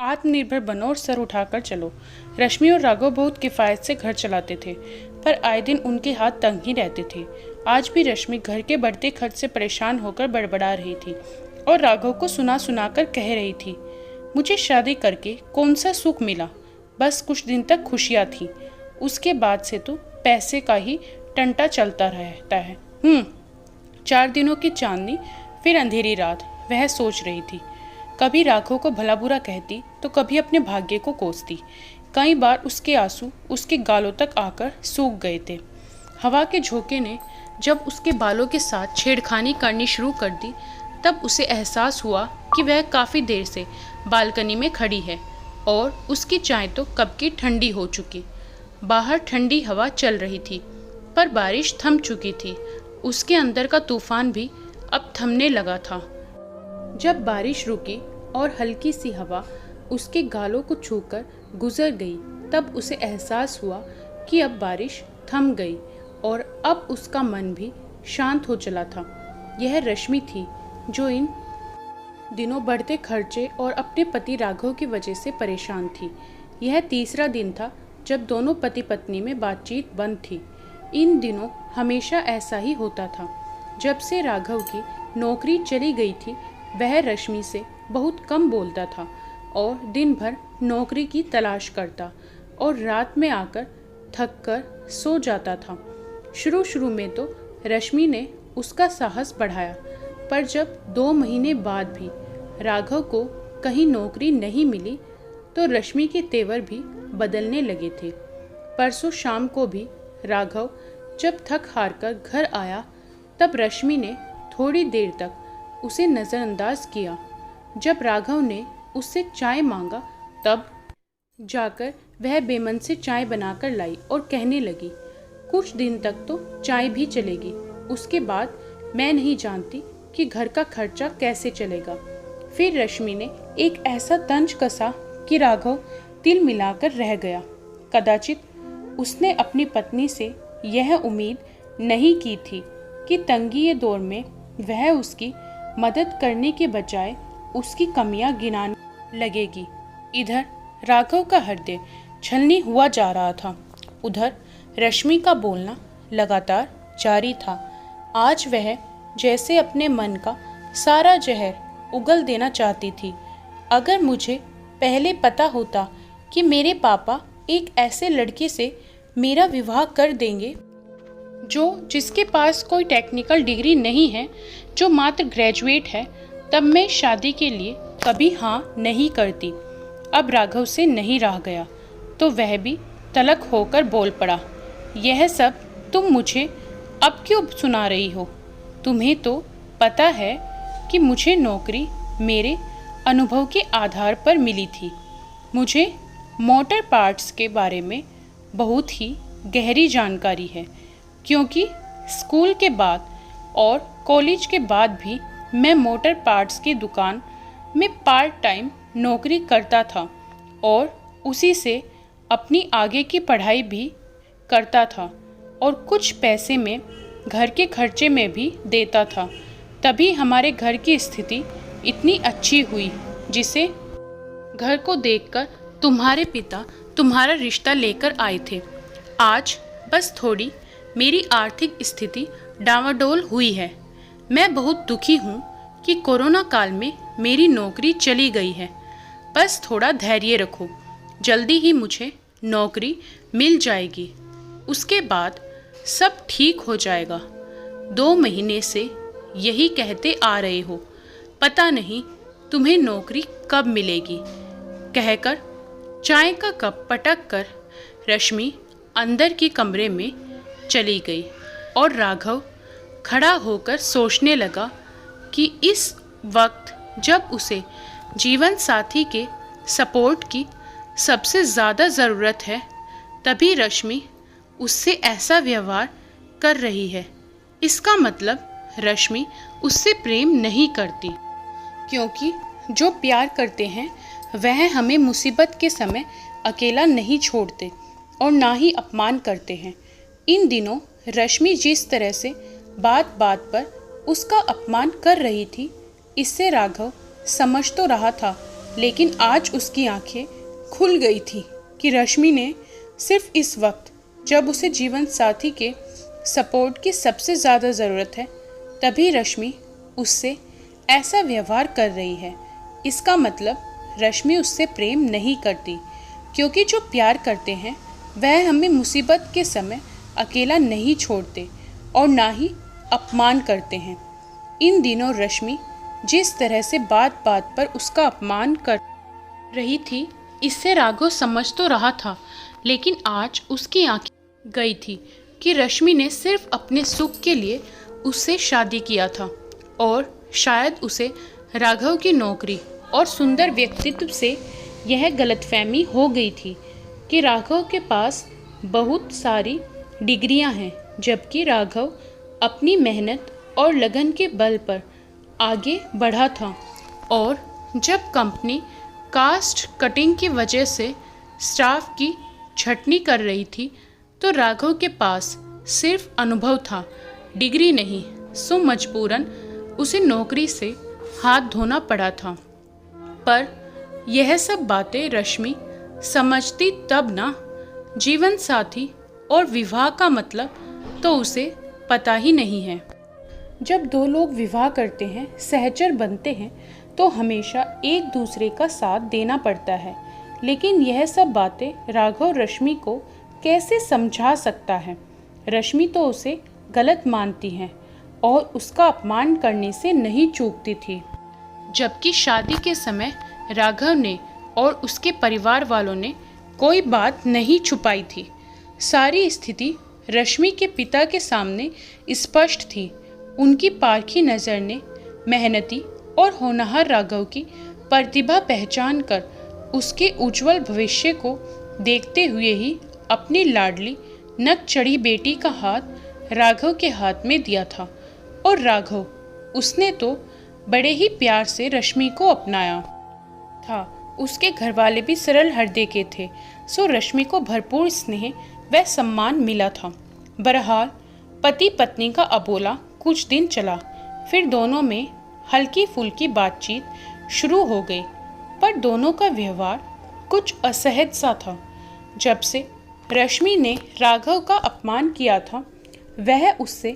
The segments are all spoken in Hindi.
आत्मनिर्भर बनो और सर उठाकर चलो। रश्मि और राघव बहुत किफ़ायत से घर चलाते थे, पर आए दिन उनके हाथ तंग ही रहते थे। आज भी रश्मि घर के बढ़ते खर्च से परेशान होकर बड़बड़ा रही थी और राघव को सुना सुना कर कह रही थी, मुझे शादी करके कौन सा सुख मिला, बस कुछ दिन तक खुशियाँ थी, उसके बाद से तो पैसे का ही टंटा चलता रहता है। 4 दिनों की चांदनी, फिर अंधेरी रात। वह सोच रही थी, कभी राघव को भला बुरा कहती तो कभी अपने भाग्य को कोसती। कई बार उसके आंसू उसके गालों तक आकर सूख गए थे। हवा के झोंके ने जब उसके बालों के साथ छेड़खानी करनी शुरू कर दी, तब उसे एहसास हुआ कि वह काफ़ी देर से बालकनी में खड़ी है और उसकी चाय तो कब की ठंडी हो चुकी। बाहर ठंडी हवा चल रही थी, पर बारिश थम चुकी थी। उसके अंदर का तूफान भी अब थमने लगा था। जब बारिश रुकी और हल्की सी हवा उसके गालों को छूकर गुजर गई, तब उसे एहसास हुआ कि अब बारिश थम गई और अब उसका मन भी शांत हो चला था। यह रश्मि थी जो इन दिनों बढ़ते खर्चे और अपने पति राघव की वजह से परेशान थी। यह तीसरा दिन था जब दोनों पति पत्नी में बातचीत बंद थी। इन दिनों हमेशा ऐसा ही होता था। जब से राघव की नौकरी चली गई थी, वह रश्मि से बहुत कम बोलता था और दिन भर नौकरी की तलाश करता और रात में आकर थक कर सो जाता था। शुरू में तो रश्मि ने उसका साहस बढ़ाया, पर जब 2 महीने बाद भी राघव को कहीं नौकरी नहीं मिली, तो रश्मि के तेवर भी बदलने लगे थे। परसों शाम को भी राघव जब थक हार कर घर आया, तब रश्मि ने थोड़ी देर तक उसे नज़रअंदाज किया। जब राघव ने उससे चाय मांगा, तब जाकर वह बेमन से चाय बनाकर लाई और कहने लगी, कुछ दिन तक तो चाय भी चलेगी, उसके बाद मैं नहीं जानती कि घर का खर्चा कैसे चलेगा। फिर रश्मि ने एक ऐसा तंज कसा कि राघव तिल मिलाकर रह गया। कदाचित उसने अपनी पत्नी से यह उम्मीद नहीं की थी कि तंगी दौर में वह उसकी मदद करने के बजाय उसकी कमियां गिनाने लगेगी। इधर राघव का हृदय छलनी हुआ जा रहा था, उधर रश्मि का बोलना लगातार जारी था। आज वह जैसे अपने मन का सारा जहर उगल देना चाहती थी। अगर मुझे पहले पता होता कि मेरे पापा एक ऐसे लड़के से मेरा विवाह कर देंगे जिसके पास कोई टेक्निकल डिग्री नहीं है, जो मात्र ग्रेजुएट है, तब मैं शादी के लिए कभी हाँ नहीं करती। अब राघव से नहीं रह गया तो वह भी तलक होकर बोल पड़ा, यह सब तुम मुझे अब क्यों सुना रही हो? तुम्हें तो पता है कि मुझे नौकरी मेरे अनुभव के आधार पर मिली थी। मुझे मोटर पार्ट्स के बारे में बहुत ही गहरी जानकारी है, क्योंकि स्कूल के बाद और कॉलेज के बाद भी मैं मोटर पार्ट्स की दुकान में पार्ट टाइम नौकरी करता था और उसी से अपनी आगे की पढ़ाई भी करता था और कुछ पैसे में घर के खर्चे में भी देता था। तभी हमारे घर की स्थिति इतनी अच्छी हुई, जिसे घर को देखकर तुम्हारे पिता तुम्हारा रिश्ता लेकर आए थे। आज बस थोड़ी मेरी आर्थिक स्थिति डावाडोल हुई है। मैं बहुत दुखी हूँ कि कोरोना काल में मेरी नौकरी चली गई है। बस थोड़ा धैर्य रखो, जल्दी ही मुझे नौकरी मिल जाएगी, उसके बाद सब ठीक हो जाएगा। 2 महीने से यही कहते आ रहे हो, पता नहीं तुम्हें नौकरी कब मिलेगी। कहकर चाय का कप पटक कर रश्मि अंदर के कमरे में चली गई और राघव खड़ा होकर सोचने लगा कि इस वक्त जब उसे जीवन साथी के सपोर्ट की सबसे ज़्यादा ज़रूरत है, तभी रश्मि उससे ऐसा व्यवहार कर रही है। इसका मतलब रश्मि उससे प्रेम नहीं करती, क्योंकि जो प्यार करते हैं वह हमें मुसीबत के समय अकेला नहीं छोड़ते और ना ही अपमान करते हैं। इन दिनों रश्मि जिस तरह से बात बात पर उसका अपमान कर रही थी, इससे राघव समझ तो रहा था लेकिन आज उसकी आंखें खुल गई थी कि रश्मि ने सिर्फ इस वक्त, जब उसे जीवन साथी के सपोर्ट की सबसे ज़्यादा ज़रूरत है, तभी रश्मि उससे ऐसा व्यवहार कर रही है। इसका मतलब रश्मि उससे प्रेम नहीं करती, क्योंकि जो प्यार करते हैं वह हमें मुसीबत के समय अकेला नहीं छोड़ते और ना ही अपमान करते हैं। इन दिनों रश्मि जिस तरह से बात बात पर उसका अपमान कर रही थी, इससे राघव समझ तो रहा था, लेकिन आज उसकी आंखें गई थी कि रश्मि ने सिर्फ अपने सुख के लिए उससे शादी किया था और शायद उसे राघव की नौकरी और सुंदर व्यक्तित्व से यह गलतफहमी हो गई थी कि राघव के पास बहुत सारी डिग्रियां हैं, जबकि राघव अपनी मेहनत और लगन के बल पर आगे बढ़ा था। और जब कंपनी कास्ट कटिंग की वजह से स्टाफ की छटनी कर रही थी, तो राघव के पास सिर्फ अनुभव था, डिग्री नहीं। सो मजबूरन उसे नौकरी से हाथ धोना पड़ा था। पर यह सब बातें रश्मि समझती तब ना। जीवन साथी और विवाह का मतलब तो उसे पता ही नहीं है। जब दो लोग विवाह करते हैं, सहचर बनते हैं, तो हमेशा एक दूसरे का साथ देना पड़ता है। लेकिन यह सब बातें राघव रश्मि को कैसे समझा सकता है? रश्मि तो उसे गलत मानती है और उसका अपमान करने से नहीं चूकती थी, जबकि शादी के समय राघव ने और उसके परिवार वालों ने कोई बात नहीं छुपाई थी। सारी स्थिति रश्मि के पिता के सामने स्पष्ट थी। उनकी पारखी नज़र ने मेहनती और होनहार राघव की प्रतिभा पहचान कर उसके उज्जवल भविष्य को देखते हुए ही अपनी लाडली नक चढ़ी बेटी का हाथ राघव के हाथ में दिया था। और राघव, उसने तो बड़े ही प्यार से रश्मि को अपनाया था। उसके घरवाले भी सरल हृदय के थे, सो रश्मि को भरपूर स्नेह व सम्मान मिला था। बहरहाल पति पत्नी का अबोला कुछ दिन चला, फिर दोनों में हल्की फुल्की बातचीत शुरू हो गई, पर दोनों का व्यवहार कुछ असहज सा था। जब से रश्मि ने राघव का अपमान किया था, वह उससे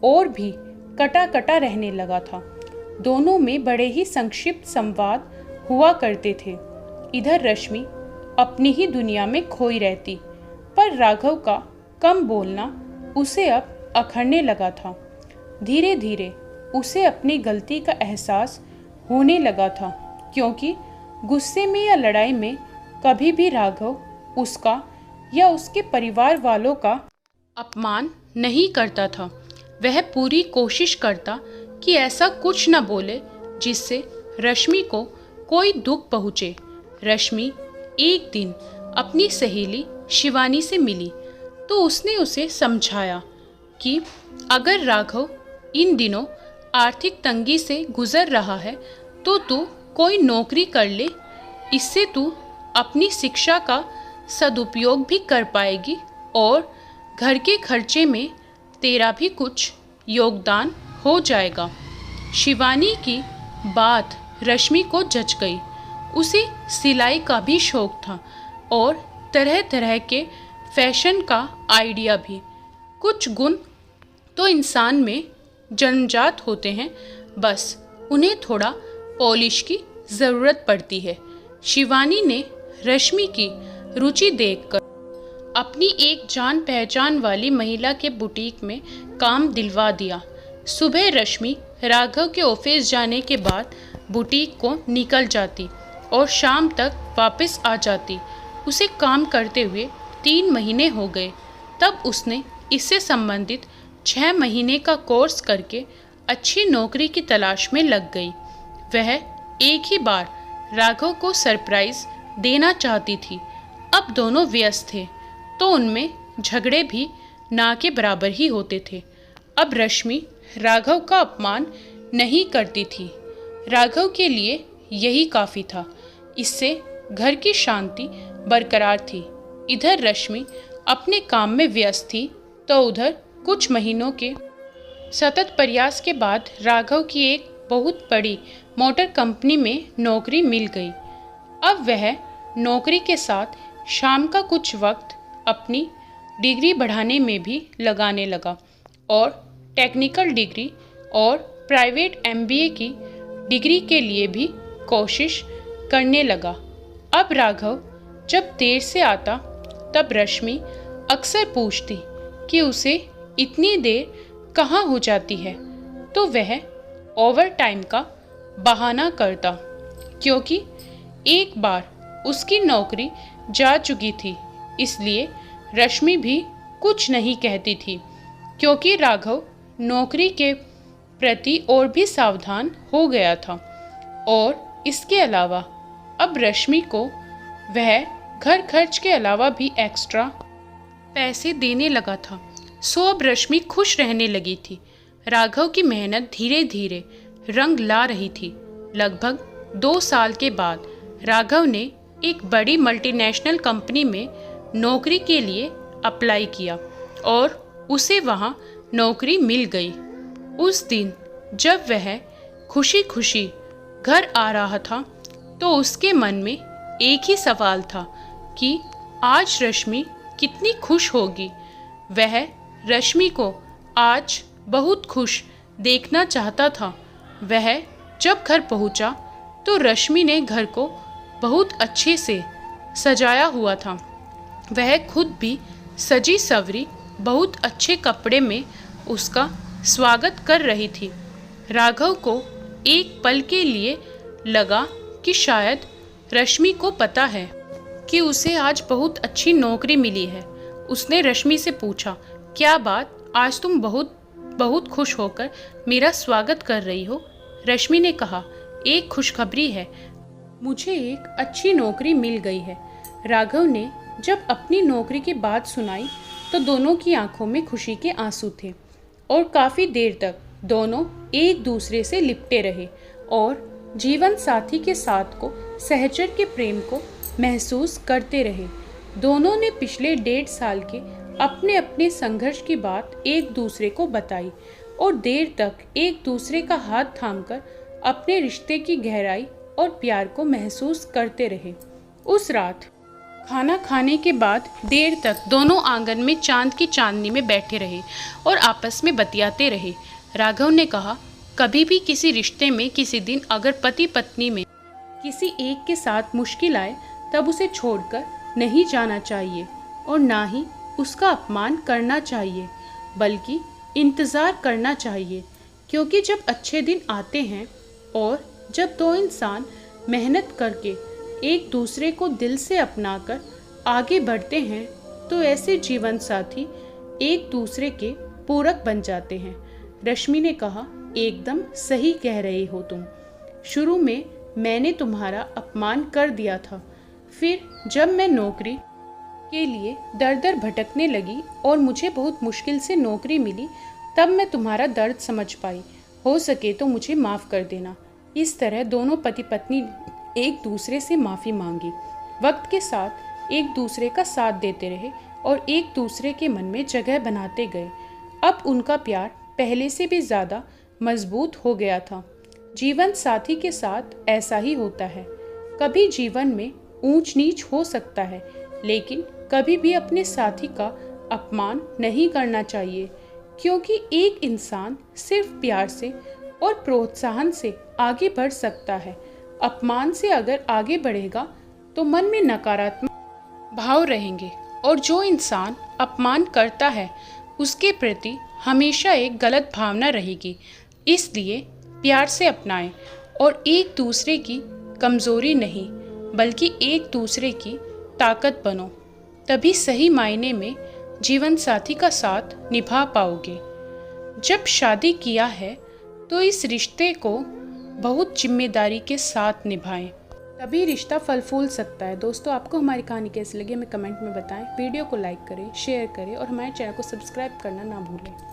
और भी कटा कटा रहने लगा था। दोनों में बड़े ही संक्षिप्त संवाद हुआ करते थे। इधर रश्मि अपनी ही दुनिया में खोई रहती, पर राघव का कम बोलना उसे अब अखरने लगा था। धीरे धीरे उसे अपनी गलती का एहसास होने लगा था, क्योंकि गुस्से में या लड़ाई में कभी भी राघव उसका या उसके परिवार वालों का अपमान नहीं करता था। वह पूरी कोशिश करता कि ऐसा कुछ न बोले जिससे रश्मि को कोई दुख पहुँचे। रश्मि एक दिन अपनी सहेली शिवानी से मिली तो उसने उसे समझाया कि अगर राघव इन दिनों आर्थिक तंगी से गुजर रहा है तो तू कोई नौकरी कर ले, इससे तू अपनी शिक्षा का सदुपयोग भी कर पाएगी और घर के खर्चे में तेरा भी कुछ योगदान हो जाएगा। शिवानी की बात रश्मि को जच गई। उसे सिलाई का भी शौक था और तरह तरह के फैशन का आइडिया भी। कुछ गुण तो इंसान में जन्मजात होते हैं, बस उन्हें थोड़ा पॉलिश की ज़रूरत पड़ती है। शिवानी ने रश्मि की रुचि देखकर अपनी एक जान पहचान वाली महिला के बुटीक में काम दिलवा दिया। सुबह रश्मि राघव के ऑफिस जाने के बाद बुटीक को निकल जाती और शाम तक वापस आ जाती। उसे काम करते हुए 3 महीने हो गए। तब उसने इससे संबंधित 6 महीने का कोर्स करके अच्छी नौकरी की तलाश में लग गई। वह एक ही बार राघव को सरप्राइज देना चाहती थी। अब दोनों व्यस्त थे तो उनमें झगड़े भी ना के बराबर ही होते थे। अब रश्मि राघव का अपमान नहीं करती थी। राघव के लिए यही काफ़ी था। इससे घर की शांति बरकरार थी। इधर रश्मि अपने काम में व्यस्त थी तो उधर कुछ महीनों के सतत प्रयास के बाद राघव की एक बहुत बड़ी मोटर कंपनी में नौकरी मिल गई। अब वह नौकरी के साथ शाम का कुछ वक्त अपनी डिग्री बढ़ाने में भी लगाने लगा और टेक्निकल डिग्री और प्राइवेट एमबीए की डिग्री के लिए भी कोशिश करने लगा। अब राघव जब देर से आता तब रश्मि अक्सर पूछती कि उसे इतनी देर कहाँ हो जाती है, तो वह ओवर टाइम का बहाना करता, क्योंकि एक बार उसकी नौकरी जा चुकी थी। इसलिए रश्मि भी कुछ नहीं कहती थी, क्योंकि राघव नौकरी के प्रति और भी सावधान हो गया था। और इसके अलावा अब रश्मि को वह घर खर्च के अलावा भी एक्स्ट्रा पैसे देने लगा था। सो अब रश्मि खुश रहने लगी थी। राघव की मेहनत धीरे धीरे रंग ला रही थी। लगभग 2 साल के बाद राघव ने एक बड़ी मल्टीनेशनल कंपनी में नौकरी के लिए अप्लाई किया और उसे वहां नौकरी मिल गई। उस दिन जब वह खुशी खुशी घर आ रहा था तो उसके मन में एक ही सवाल था कि आज रश्मि कितनी खुश होगी। वह रश्मि को आज बहुत खुश देखना चाहता था। वह जब घर पहुंचा तो रश्मि ने घर को बहुत अच्छे से सजाया हुआ था। वह खुद भी सजी सवरी बहुत अच्छे कपड़े में उसका स्वागत कर रही थी। राघव को एक पल के लिए लगा कि शायद रश्मि को पता है कि उसे आज बहुत अच्छी नौकरी मिली है। उसने रश्मि से पूछा, क्या बात, आज तुम बहुत खुश होकर मेरा स्वागत कर रही हो? रश्मि ने कहा, एक खुशखबरी है, मुझे एक अच्छी नौकरी मिल गई है। राघव ने जब अपनी नौकरी की बात सुनाई तो दोनों की आंखों में खुशी के आंसू थे और काफ़ी देर तक दोनों एक दूसरे से लिपटे रहे और जीवन साथी के साथ को सहचर के प्रेम को महसूस करते रहे। दोनों ने पिछले 1.5 साल के अपने अपने संघर्ष की बात एक दूसरे को बताई और देर तक एक दूसरे का हाथ थामकर अपने रिश्ते की गहराई और प्यार को महसूस करते रहे। उस रात खाना खाने के बाद देर तक दोनों आंगन में चांद की चांदनी में बैठे रहे और आपस में बतियाते रहे। राघव ने कहा, कभी भी किसी रिश्ते में किसी दिन अगर पति पत्नी में किसी एक के साथ मुश्किल आए तब उसे छोड़कर नहीं जाना चाहिए और ना ही उसका अपमान करना चाहिए, बल्कि इंतज़ार करना चाहिए, क्योंकि जब अच्छे दिन आते हैं और जब 2 इंसान मेहनत करके एक दूसरे को दिल से अपनाकर आगे बढ़ते हैं तो ऐसे जीवन साथी एक दूसरे के पूरक बन जाते हैं। रश्मि ने कहा, एकदम सही कह रही हो तुम। शुरू में मैंने तुम्हारा अपमान कर दिया था, फिर जब मैं नौकरी के लिए दर दर भटकने लगी और मुझे बहुत मुश्किल से नौकरी मिली तब मैं तुम्हारा दर्द समझ पाई। हो सके तो मुझे माफ़ कर देना। इस तरह दोनों पति पत्नी एक दूसरे से माफ़ी मांगी। वक्त के साथ एक दूसरे का साथ देते रहे और एक दूसरे के मन में जगह बनाते गए। अब उनका प्यार पहले से भी ज़्यादा मजबूत हो गया था। जीवन साथी के साथ ऐसा ही होता है। कभी जीवन में ऊंच नीच हो सकता है, लेकिन कभी भी अपने साथी का अपमान नहीं करना चाहिए, क्योंकि एक इंसान सिर्फ प्यार से और प्रोत्साहन से आगे बढ़ सकता है। अपमान से अगर आगे बढ़ेगा तो मन में नकारात्मक भाव रहेंगे और जो इंसान अपमान करता है उसके प्रति हमेशा एक गलत भावना रहेगी। इसलिए प्यार से अपनाएं और एक दूसरे की कमज़ोरी नहीं बल्कि एक दूसरे की ताकत बनो, तभी सही मायने में जीवन साथी का साथ निभा पाओगे। जब शादी किया है तो इस रिश्ते को बहुत जिम्मेदारी के साथ निभाएं, तभी रिश्ता फल फूल सकता है। दोस्तों, आपको हमारी कहानी कैसी लगी हमें कमेंट में बताएं। वीडियो को लाइक करें, शेयर करें और हमारे चैनल को सब्सक्राइब करना ना भूलें।